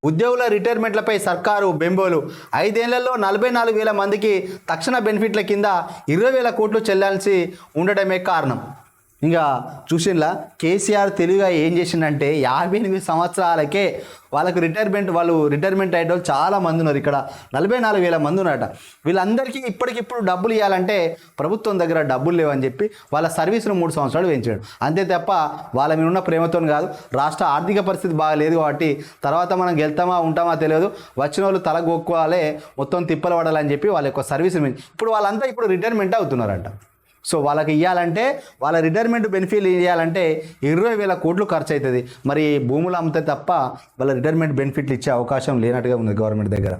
ఉద్యోగుల రిటైర్మెంట్లపై సర్కారు బెంబోలు 5 ఏళ్లలో 44,000 మందికి తక్షణ బెనిఫిట్ల కింద 20,000 కోట్లు చెల్లాల్సి ఉండడమే కారణం. ఇంకా చూసిండ్లా కేసీఆర్ తెలివిగా ఏం చేసిండంటే 58 సంవత్సరాలకే వాళ్ళు రిటైర్మెంట్ అయ్యే వాళ్ళు చాలా మంది ఉన్నారు. ఇక్కడ 44,000 మంది ఉన్నారట. వీళ్ళందరికీ ఇప్పటికిప్పుడు డబ్బులు ఇవ్వాలంటే ప్రభుత్వం దగ్గర డబ్బులు లేవని చెప్పి వాళ్ళ సర్వీసును 3 సంవత్సరాలు పెంచాడు. అంతే తప్ప వాళ్ళ మీద ఉన్న ప్రేమతో కాదు. రాష్ట్ర ఆర్థిక పరిస్థితి బాగాలేదు కాబట్టి తర్వాత మనం గెలుతామా ఉంటామా తెలియదు, వచ్చిన వాళ్ళు తలగొక్కోవాలి, మొత్తం తిప్పలు పడాలని చెప్పి వాళ్ళ యొక్క సర్వీసులు ఇప్పుడు వాళ్ళంతా ఇప్పుడు రిటైర్మెంట్ అవుతున్నారంట. సో వాళ్ళకి ఇవ్వాలంటే వాళ్ళ రిటైర్మెంట్ బెనిఫిట్ ఇవ్వాలంటే 20,000 కోట్లు ఖర్చు అవుతుంది. మరి భూములు అమ్మితే తప్ప వాళ్ళ రిటైర్మెంట్ బెనిఫిట్లు ఇచ్చే అవకాశం లేనట్టుగా ఉంది గవర్నమెంట్ దగ్గర.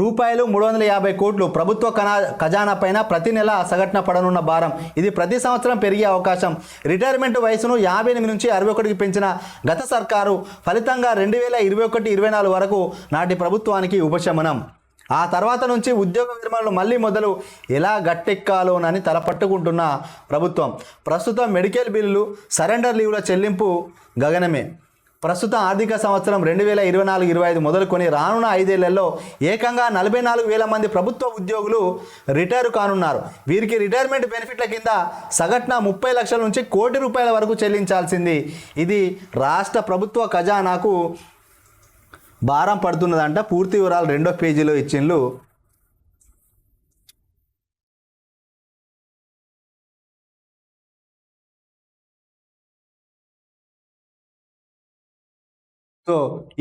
రూపాయలు 350 కోట్లు ప్రభుత్వ ఖజానా పైన ప్రతి నెల సగటున పడనున్న భారం. ఇది ప్రతి సంవత్సరం పెరిగే అవకాశం. రిటైర్మెంట్ వయసును 58 నుంచి 61కి పెంచిన గత సర్కారు ఫలితంగా 2021-24 వరకు నాటి ప్రభుత్వానికి ఉపశమనం. ఆ తర్వాత నుంచి ఉద్యోగ విరమణలు మళ్ళీ మొదలు ఎలా గట్టెక్కాలోనని తలపట్టుకుంటున్న ప్రభుత్వం. ప్రస్తుతం మెడికల్ బిల్లులు, సరెండర్ లీవుల చెల్లింపు గగనమే. ప్రస్తుత ఆర్థిక సంవత్సరం 2024-25 మొదలుకొని రానున్న 5 ఏళ్లలో ఏకంగా 44,000 మంది ప్రభుత్వ ఉద్యోగులు రిటైర్ కానున్నారు. వీరికి రిటైర్మెంట్ బెనిఫిట్ల కింద సగటున 30 లక్షల నుంచి ₹1 కోటి వరకు చెల్లించాల్సింది. ఇది రాష్ట్ర ప్రభుత్వ ఖజానాకు భారం పడుతున్నదంట. పూర్తి వివరాలు 2వ పేజీలో ఇచ్చిండ్రు. సో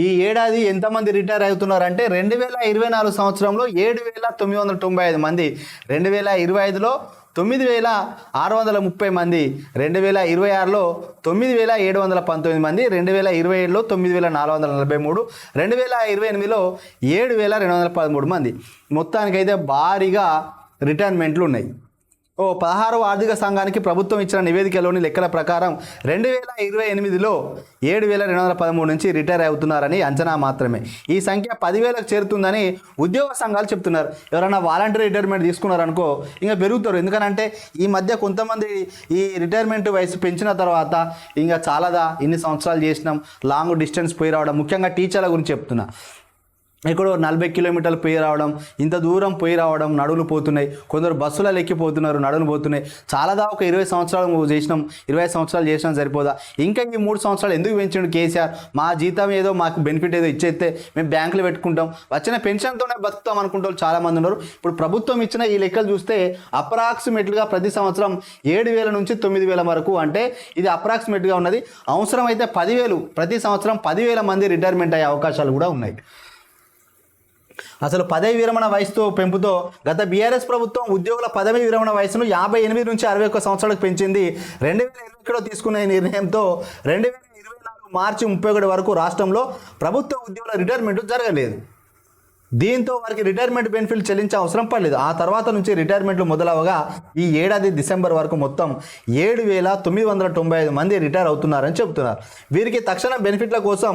ఈ ఏడాది ఎంతమంది రిటైర్ అవుతున్నారంటే 2024 సంవత్సరంలో 7,995 మంది, 2025లో 9,630 మంది, 2026లో 9,719 మంది, 2027లో 9,443, 2028లో 7,213 మంది. మొత్తానికైతే భారీగా రిటైర్మెంట్లు ఉన్నాయి. 16వ ఆర్థిక సంఘానికి ప్రభుత్వం ఇచ్చిన నివేదికలోని లెక్కల ప్రకారం 2028లో 7,213 నుంచి రిటైర్ అవుతున్నారని అంచనా మాత్రమే. ఈ సంఖ్య 10,000కు చేరుతుందని ఉద్యోగ సంఘాలు చెప్తున్నారు. ఎవరైనా వాలంటరీ రిటైర్మెంట్ తీసుకున్నారనుకో ఇంకా పెరుగుతారు. ఎందుకనంటే ఈ మధ్య కొంతమంది ఈ రిటైర్మెంట్ వయసు పెంచిన తర్వాత ఇంకా చాలాదా ఇన్ని సంవత్సరాలు చేసినాం, లాంగ్ డిస్టెన్స్ పోయి రావడం, ముఖ్యంగా టీచర్ల గురించి చెప్తున్నా. ఎక్కడో 40 కిలోమీటర్లు పోయి రావడం, ఇంత దూరం పోయి రావడం, నడువులు పోతున్నాయి. కొందరు బస్సులలో ఎక్కిపోతున్నారు, నడువులు పోతున్నాయి. చాలాదా ఒక 20 సంవత్సరాలు చేసినాం, 25 సంవత్సరాలు చేసినాం సరిపోదా, ఇంకా ఈ 3 సంవత్సరాలు ఎందుకు పెంచాడు కేసీఆర్? మా జీతం ఏదో మాకు బెనిఫిట్ ఏదో ఇచ్చేస్తే మేము బ్యాంకులు పెట్టుకుంటాం, వచ్చిన పెన్షన్తోనే బతుకుతాం అనుకుంటారు చాలామంది ఉన్నారు. ఇప్పుడు ప్రభుత్వం ఇచ్చిన ఈ లెక్కలు చూస్తే అప్రాక్సిమేట్గా ప్రతి సంవత్సరం 7,000 నుంచి 9,000 వరకు, అంటే ఇది అప్రాక్సిమేట్గా ఉన్నది. అవసరం అయితే 10,000, ప్రతి సంవత్సరం 10,000 మంది రిటైర్మెంట్ అయ్యే అవకాశాలు కూడా ఉన్నాయి. అసలు పదవి విరమణ వయసుతో పెంపుతో గత బీఆర్ఎస్ ప్రభుత్వం ఉద్యోగుల పదవి విరమణ వయసును 58 నుంచి 61 సంవత్సరాలకు పెంచింది. 2021లో తీసుకున్న నిర్ణయంతో 2024 మార్చి 31 వరకు రాష్ట్రంలో ప్రభుత్వ ఉద్యోగుల రిటైర్మెంట్ జరగలేదు. దీంతో వారికి రిటైర్మెంట్ బెనిఫిట్లు చెల్లించే అవసరం పడలేదు. ఆ తర్వాత నుంచి రిటైర్మెంట్లు మొదలవగా ఈ ఏడాది డిసెంబర్ వరకు మొత్తం 7,995 మంది రిటైర్ అవుతున్నారని చెబుతున్నారు. వీరికి తక్షణ బెనిఫిట్ల కోసం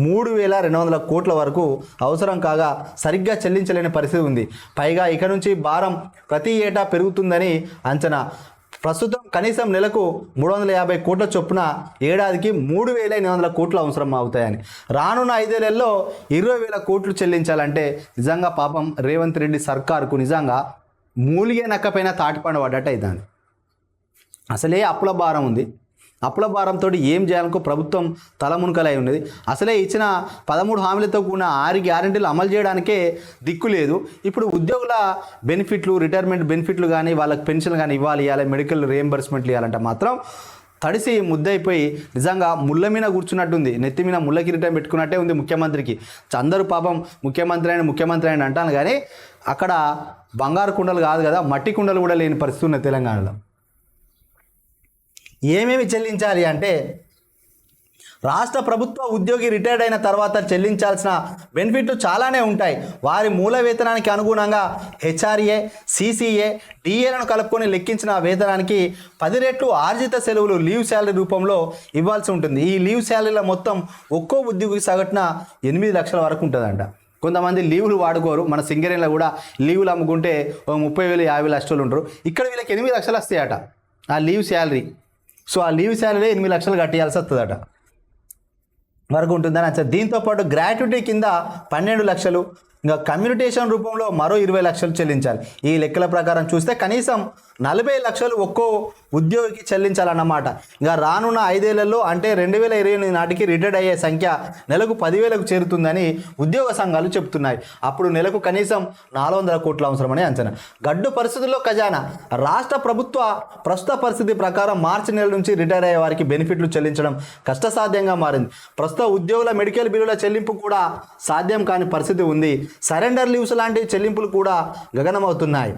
3,200 కోట్ల వరకు అవసరం కాగా సరిగ్గా చెల్లించలేని పరిస్థితి ఉంది. పైగా ఇక నుంచి భారం ప్రతి ఏటా పెరుగుతుందని అంచనా. ప్రస్తుతం కనీసం నెలకు 350 కోట్ల చొప్పున ఏడాదికి 3,800 కోట్లు అవసరం అవుతాయని. రానున్న 5 ఏళ్లలో 20,000 కోట్లు చెల్లించాలంటే నిజంగా పాపం రేవంత్ రెడ్డి సర్కారుకు నిజంగా మూలిగే నక్కపైన తాటిపండు పడ్డట్టు అవుతుంది. అసలే అప్పుల భారం ఉంది. అప్పుల భారంతో ఏం చేయాలనుకో ప్రభుత్వం తలమునకలై ఉన్నది. అసలే ఇచ్చిన 13 హామీలతో కూడిన 6 గ్యారెంటీలు అమలు చేయడానికే దిక్కు లేదు. ఇప్పుడు ఉద్యోగుల బెనిఫిట్లు, రిటైర్మెంట్ బెనిఫిట్లు కానీ, వాళ్ళకి పెన్షన్ కానీ ఇవ్వాలి, మెడికల్ రియంబర్స్మెంట్లు ఇవ్వాలంటే మాత్రం తడిసి ముద్దయిపోయి నిజంగా ముళ్ళ మీద కూర్చున్నట్టుంది. నెత్తి మీద ముళ్ళ కిరీటం పెట్టుకున్నట్టే ఉంది ముఖ్యమంత్రికి. అందరూ పాపం ముఖ్యమంత్రి అయిన అంటాను కానీ అక్కడ బంగారు కుండలు కాదు కదా, మట్టి కుండలు కూడా లేని పరిస్థితి ఉన్నది తెలంగాణలో. ఏమేమి చెల్లించాలి అంటే రాష్ట్ర ప్రభుత్వ ఉద్యోగి రిటైర్డ్ అయిన తర్వాత చెల్లించాల్సిన బెనిఫిట్లు చాలానే ఉంటాయి. వారి మూల వేతనానికి అనుగుణంగా హెచ్ఆర్ఏ, సిసిఏ, డిఏలను కలుపుకొని లెక్కించిన వేతనానికి 10 రెట్లు ఆర్జిత సెలవులు లీవ్ శాలరీ రూపంలో ఇవ్వాల్సి ఉంటుంది. ఈ లీవ్ శాలరీల మొత్తం ఒక్కో ఉద్యోగి సగటున 8 లక్షల వరకు ఉంటుందంట. కొంతమంది లీవులు వాడుకోరు. మన సింగరేణిలో కూడా లీవులు అమ్ముకుంటే 30,000, 50 లక్షలు ఉంటారు. ఇక్కడ వీళ్ళకి 8 లక్షలు వస్తాయట ఆ లీవ్ శాలరీ. సో ఆ లీవ్ శాలరీ 8 లక్షలు కట్టేయాల్సి వస్తుందట. వరకు ఉంటుందని అంచనా. దీంతోపాటు గ్రాట్యుటీ కింద 12 లక్షలు, ఇంకా కమ్యూనికేషన్ రూపంలో మరో 20 లక్షలు చెల్లించాలి. ఈ లెక్కల ప్రకారం చూస్తే కనీసం 40 లక్షలు ఒక్కో ఉద్యోగికి చెల్లించాలన్నమాట. ఇంకా రానున్న 5 ఏళ్లలో అంటే 2028 నాటికి రిటైర్డ్ అయ్యే సంఖ్య నెలకు 10,000కు చేరుతుందని ఉద్యోగ సంఘాలు చెబుతున్నాయి. అప్పుడు నెలకు కనీసం 400 కోట్లు అవసరమని అంచనా. గడ్డు పరిస్థితుల్లో ఖజానా. రాష్ట్ర ప్రభుత్వ ప్రస్తుత పరిస్థితి ప్రకారం మార్చి నెల నుంచి రిటైర్ అయ్యే వారికి బెనిఫిట్లు చెల్లించడం కష్టసాధ్యంగా మారింది. ప్రస్తుత ఉద్యోగుల మెడికల్ బిల్లుల చెల్లింపు కూడా సాధ్యం కాని పరిస్థితి ఉంది. సరెండర్ లీవ్స్ లాంటి చెల్లింపులు కూడా గగనమవుతున్నాయి.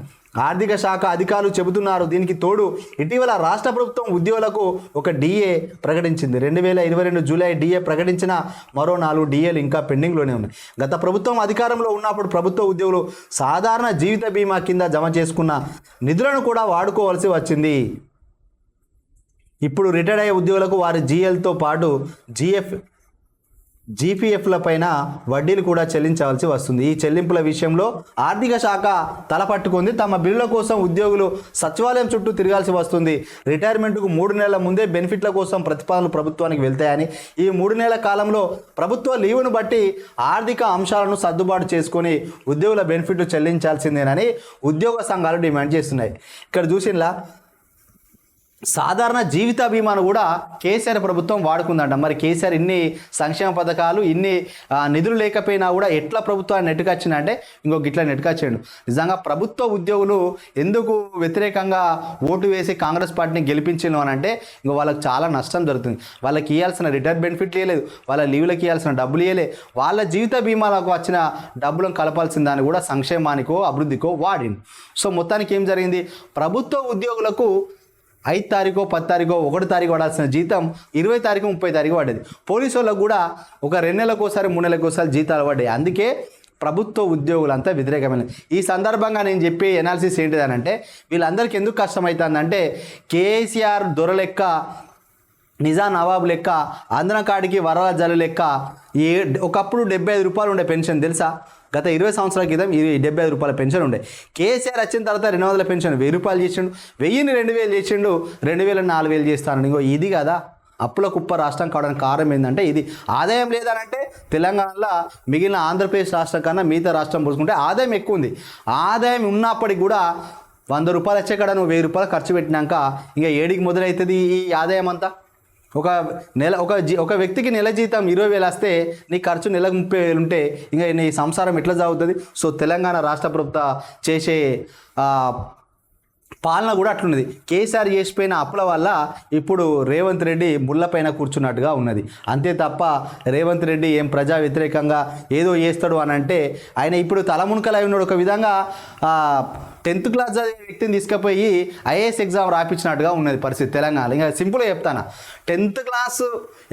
ఆర్థిక శాఖ అధికారులు చెబుతున్నారు. దీనికి తోడు ఇటీవల రాష్ట్ర ప్రభుత్వం ఉద్యోగులకు ఒక డిఏ ప్రకటించింది. 2022 జూలై డిఏ ప్రకటించిన మరో 4 డిఏలు ఇంకా పెండింగ్లోనే ఉన్నాయి. గత ప్రభుత్వం అధికారంలో ఉన్నప్పుడు ప్రభుత్వ ఉద్యోగులు సాధారణ జీవిత బీమా కింద జమ చేసుకున్న నిధులను కూడా వాడుకోవాల్సి వచ్చింది. ఇప్పుడు రిటైర్డ్ అయ్యే ఉద్యోగులకు వారి జీఎల్తో పాటు జీపీఎఫ్ల పైన వడ్డీలు కూడా చెల్లించవలసి వస్తుంది. ఈ చెల్లింపుల విషయంలో ఆర్థిక శాఖ తలపట్టుకుంది. తమ బిల్లుల కోసం ఉద్యోగులు సచివాలయం చుట్టూ తిరగాల్సి వస్తుంది. రిటైర్మెంట్కు 3 నెలల ముందే బెనిఫిట్ల కోసం ప్రతిపాదనలు ప్రభుత్వానికి వెళ్తాయని, ఈ 3 నెలల కాలంలో ప్రభుత్వ లీవును బట్టి ఆర్థిక అంశాలను సర్దుబాటు చేసుకొని ఉద్యోగుల బెనిఫిట్లు చెల్లించాల్సిందేనని ఉద్యోగ సంఘాలు డిమాండ్ చేస్తున్నాయి. ఇక్కడ చూసినలా సాధారణ జీవిత బీమాను కూడా కేసీఆర్ ప్రభుత్వం వాడుకుందంట. మరి కేసీఆర్ ఇన్ని సంక్షేమ పథకాలు, ఇన్ని నిధులు లేకపోయినా కూడా ఎట్లా ప్రభుత్వాన్ని నెట్టుకొచ్చిందంటే ఇట్లా నెట్టుకొచ్చాడు. నిజంగా ప్రభుత్వ ఉద్యోగులు ఎందుకు వ్యతిరేకంగా ఓటు వేసి కాంగ్రెస్ పార్టీని గెలిపించాను అని అంటే వాళ్ళకి చాలా నష్టం జరుగుతుంది. వాళ్ళకి ఇవ్వాల్సిన రిటైర్ బెనిఫిట్లు ఇవ్వలేదు, వాళ్ళ లీవులకి ఇవ్వాల్సిన డబ్బులు ఇవ్వలేదు, వాళ్ళ జీవిత బీమాలకు వచ్చిన డబ్బులను కలపాల్సిన దాన్ని కూడా సంక్షేమానికో అభివృద్ధికో వాడింది. సో మొత్తానికి ఏం జరిగింది, ప్రభుత్వ ఉద్యోగులకు 5 తారీఖు 10 తారీఖు 1 తారీఖు పడాల్సిన జీతం 20 తారీఖు 30 తారీఖు పడ్డది. పోలీసు వాళ్ళకు కూడా ఒక 2 నెలలకోసారి 3 నెలలకోసారి జీతాలు పడ్డాయి. అందుకే ప్రభుత్వ ఉద్యోగులంతా వ్యతిరేకమైనది. ఈ సందర్భంగా నేను చెప్పే ఎనాలిసిస్ ఏంటిదనంటే వీళ్ళందరికీ ఎందుకు కష్టమవుతుందంటే కేసీఆర్ దొర లెక్క, నిజాం నవాబు లెక్క, ఆంధ్ర కాడికి వరద జల్లు లెక్క ఒకప్పుడు 75 రూపాయలు ఉండే పెన్షన్ తెలుసా? గత 20 సంవత్సరాల క్రితం 75 రూపాయల పెన్షన్ ఉండే. కేసీఆర్ వచ్చిన తర్వాత 200 పెన్షన్ 1000 రూపాయలు చేసిండు, 1000ని 2000 చేసిండు, 2000 4000 చేస్తాను. ఇది కదా అప్పుల కుప్ప రాష్ట్రం కావడానికి కారణం ఏంటంటే ఇది. ఆదాయం లేదనంటే తెలంగాణలో మిగిలిన ఆంధ్రప్రదేశ్ రాష్ట్రం కన్నా మిగతా రాష్ట్రం పోల్చుకుంటే ఆదాయం ఎక్కువ ఉంది. ఆదాయం ఉన్నప్పటికీ కూడా 100 రూపాయలు వచ్చే కాడ నువ్వు 1000 రూపాయలు ఖర్చు పెట్టినాక ఇంకా ఏడికి మొదలవుతుంది ఈ ఆదాయం అంతా. ఒక వ్యక్తికి నెల జీతం 20,000 వస్తే నీ ఖర్చు నెలకు 30,000 ఉంటే ఇంకా నీ సంసారం ఎట్లా సాగుతుంది? సో తెలంగాణ రాష్ట్ర ప్రభుత్వం చేసే పాలన కూడా అట్లున్నది. కేసీఆర్ చేసిపోయిన అప్పుల వల్ల ఇప్పుడు రేవంత్ రెడ్డి ముళ్ళపైన కూర్చున్నట్టుగా ఉన్నది. అంతే తప్ప రేవంత్ రెడ్డి ఏం ప్రజా వ్యతిరేకంగా ఏదో చేస్తాడు అని అంటే ఆయన ఇప్పుడు తలమునకలు అయి ఉన్నాడు. ఒక విధంగా 10th క్లాస్ చదివే వ్యక్తిని తీసుకుపోయి ఐఏఎస్ ఎగ్జామ్ రాయించినట్టుగా ఉన్నది పరిస్థితి తెలంగాణ. ఇంకా సింపుల్గా చెప్తాను, 10th క్లాస్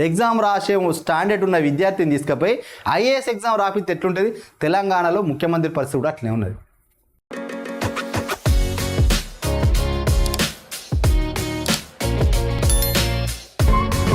ఎగ్జామ్ రాసే స్టాండర్డ్ ఉన్న విద్యార్థిని తీసుకుపోయి ఐఏఎస్ ఎగ్జామ్ రాపిస్తే ఎట్లుంటుంది? తెలంగాణలో ముఖ్యమంత్రి పరిస్థితి కూడా అట్లనే ఉన్నది.